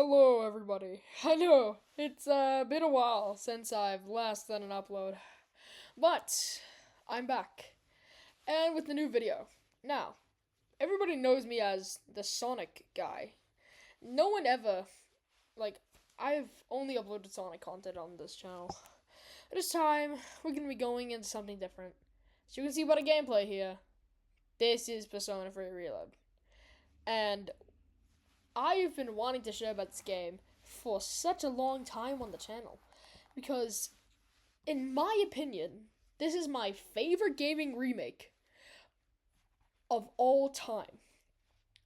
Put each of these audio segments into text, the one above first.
Hello, everybody. I know it's been a while since I've last done an upload, but I'm back and with the new video. Now, everybody knows me as the Sonic guy. No one ever, like, I've only uploaded Sonic content on this channel. This time, we're gonna be going into something different. So you can see about a gameplay here. This is Persona 3 Reload. And I've been wanting to share about this game for such a long time on the channel because, in my opinion, this is my favorite gaming remake of all time.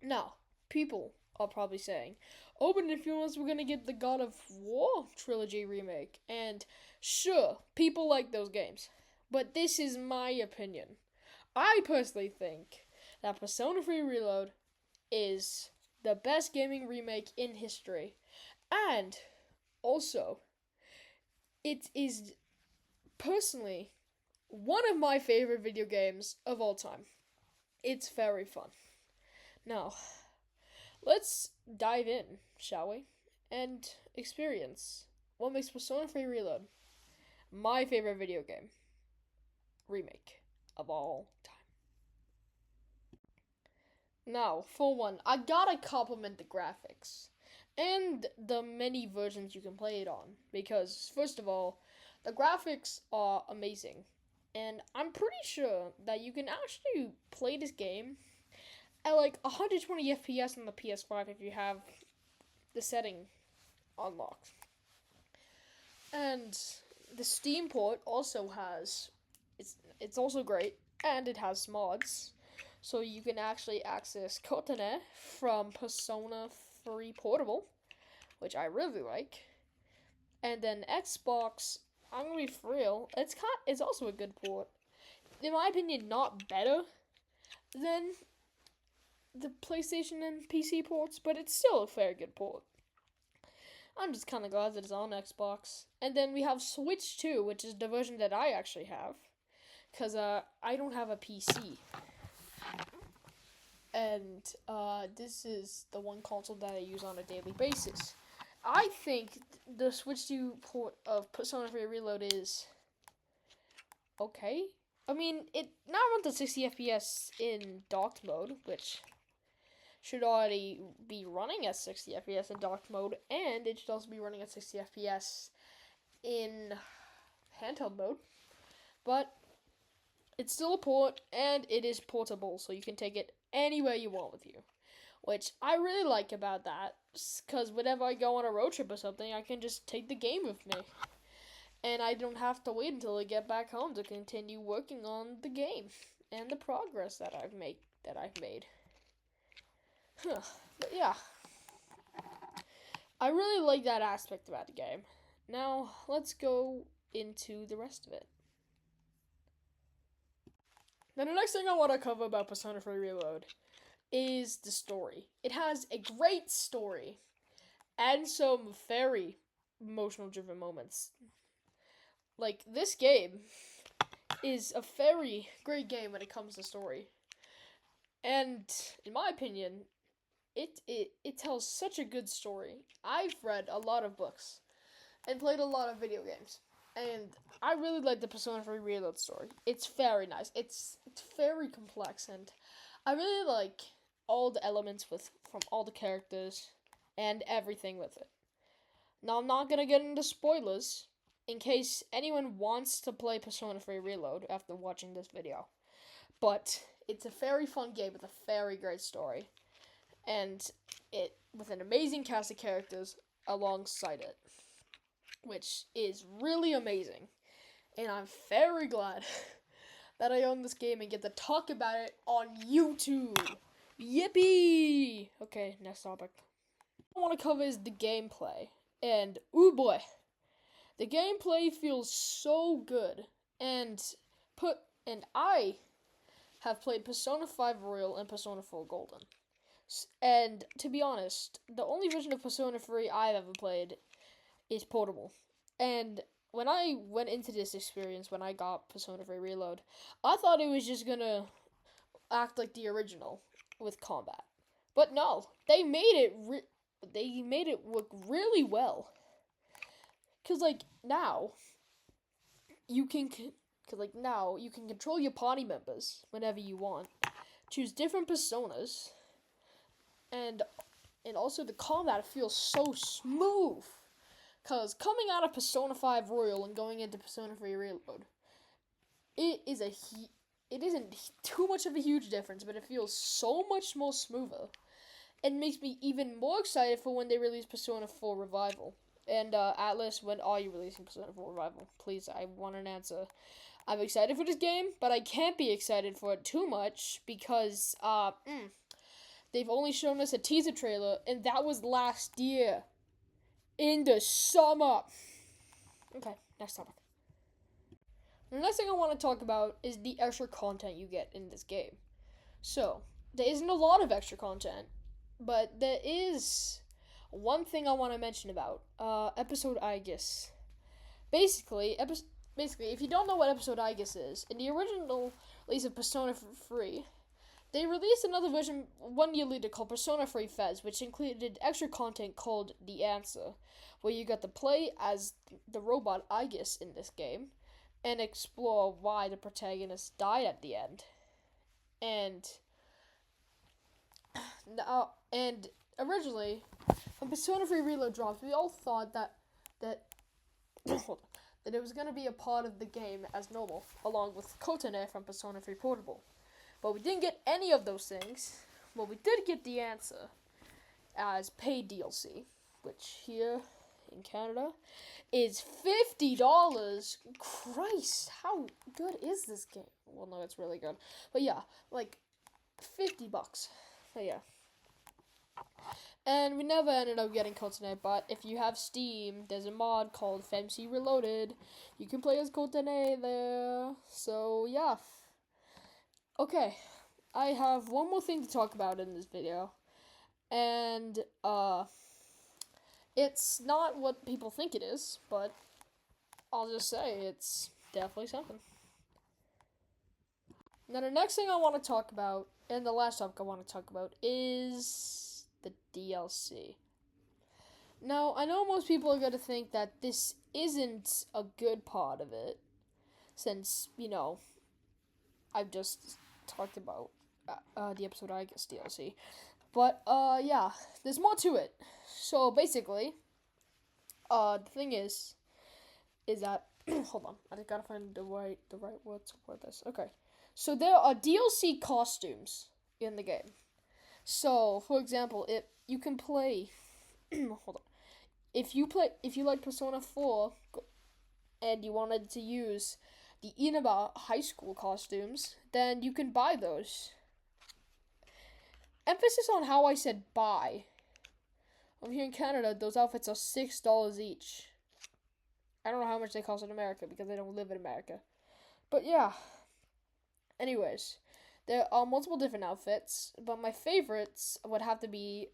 Now, people are probably saying, oh, but in a few months we're gonna get the God of War trilogy remake, and sure, people like those games, but this is my opinion. I personally think that Persona 3 Reload is the best gaming remake in history. And also, it is personally one of my favorite video games of all time. It's very fun. Now, let's dive in, shall we? And experience what makes Persona 3 Reload my favorite video game remake of all time. Now, for one, I gotta compliment the graphics and the many versions you can play it on because, first of all, the graphics are amazing, and I'm pretty sure that you can actually play this game at like 120 FPS on the PS5 if you have the setting unlocked. And the Steam port also has it's also great, and it has mods. So you can actually access Kotane from Persona 3 Portable, which I really like. And then Xbox, I'm gonna be for real, it's also a good port. In my opinion, not better than the PlayStation and PC ports, but it's still a very good port. I'm just kind of glad that it's on Xbox. And then we have Switch 2, which is the version that I actually have, because I don't have a PC. And this is the one console that I use on a daily basis. I think the Switch 2 port of Persona 3 Reload is okay. I mean, it now runs at 60 FPS in docked mode, which should already be running at 60 FPS in docked mode, and it should also be running at 60 FPS in handheld mode. But it's still a port, and it is portable, so you can take it anywhere you want with you, which I really like about that, because whenever I go on a road trip or something, I can just take the game with me, and I don't have to wait until I get back home to continue working on the game and the progress that I've made. But yeah, I really like that aspect about the game. Now let's go into the rest of it. Now, the next thing I want to cover about Persona 3 Reload is the story. It has a great story and some very emotional driven moments. Like, this game is a very great game when it comes to story. And in my opinion, it tells such a good story. I've read a lot of books and played a lot of video games, and I really like the Persona 3 Reload story. It's very nice. It's very complex, and I really like all the elements from all the characters and everything with it. Now, I'm not gonna get into spoilers in case anyone wants to play Persona 3 Reload after watching this video, but it's a very fun game with a very great story, and it with an amazing cast of characters alongside it, which is really amazing. And I'm very glad that I own this game and get to talk about it on YouTube. Yippee! Okay, next topic. What I want to cover is the gameplay. And, ooh boy, the gameplay feels so good. And I have played Persona 5 Royal and Persona 4 Golden. And to be honest, the only version of Persona 3 I've ever played is portable. And when I went into this experience, when I got Persona 3 Reload, I thought it was just gonna act like the original with combat. But no, they made it they made it look really well. Cause like now you can, now you can control your party members whenever you want, choose different personas, and also the combat feels so smooth. Cause coming out of Persona 5 Royal and going into Persona 3 Reload, it isn't too much of a huge difference, but it feels so much more smoother. It makes me even more excited for when they release Persona 4 Revival. And Atlas, when are you releasing Persona 4 Revival? Please, I want an answer. I'm excited for this game, but I can't be excited for it too much because they've only shown us a teaser trailer, and that was last year in the summer. Okay, next topic. The next thing I want to talk about is the extra content you get in this game. So, there isn't a lot of extra content, but there is one thing I want to mention about episode Aegis. Basically, if you don't know what episode Aegis is, in the original release of Persona 3, they released another version 1 year later called Persona 3 Fez, which included extra content called The Answer, where you got to play as the robot Aegis in this game and explore why the protagonist died at the end. And originally, when Persona 3 Reload dropped, we all thought that hold on, that it was going to be a part of the game as normal, along with Kotane from Persona 3 Portable. But we didn't get any of those things. Well, we did get The Answer as paid DLC, which here in Canada is $50. Christ, how good is this game? Well, no, it's really good. But yeah, like $50. But yeah. And we never ended up getting Kotane, but if you have Steam, there's a mod called FMC Reloaded. You can play as Kotane there. So yeah. Okay, I have one more thing to talk about in this video. And it's not what people think it is, but I'll just say it's definitely something. Now the next thing I want to talk about, and the last topic I want to talk about, is the DLC. Now, I know most people are going to think that this isn't a good part of it, since, I've just talked about the episode I guess DLC. But, yeah, there's more to it. So, basically, the thing is that, hold on, I gotta find the right word to word this. Okay, so there are DLC costumes in the game. So, for example, if you can play, hold on, if you like Persona 4, and you wanted to use the Inaba high school costumes, then you can buy those. Emphasis on how I said buy. Over here in Canada, those outfits are $6 each. I don't know how much they cost in America because I don't live in America. But yeah. Anyways, there are multiple different outfits, but my favorites would have to be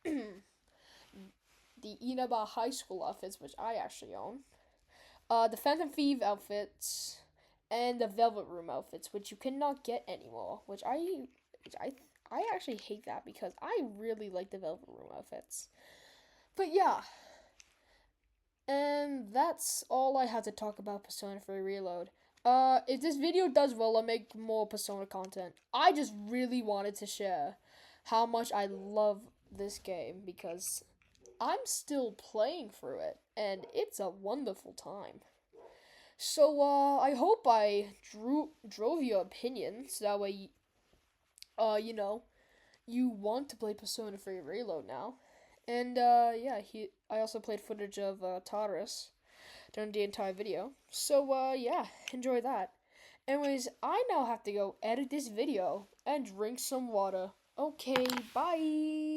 the Inaba high school outfits, which I actually own. The Phantom Thief outfits, and the Velvet Room outfits, which you cannot get anymore, which I actually hate that because I really like the Velvet Room outfits. But yeah. And that's all I had to talk about Persona 3 Reload. If this video does well, I'll make more Persona content. I just really wanted to share how much I love this game because I'm still playing through it, and it's a wonderful time. So, I hope I drove your opinion, so that way, you want to play Persona 3 Reload now. And, yeah, I also played footage of, Tartarus during the entire video. So, yeah, enjoy that. Anyways, I now have to go edit this video and drink some water. Okay, bye!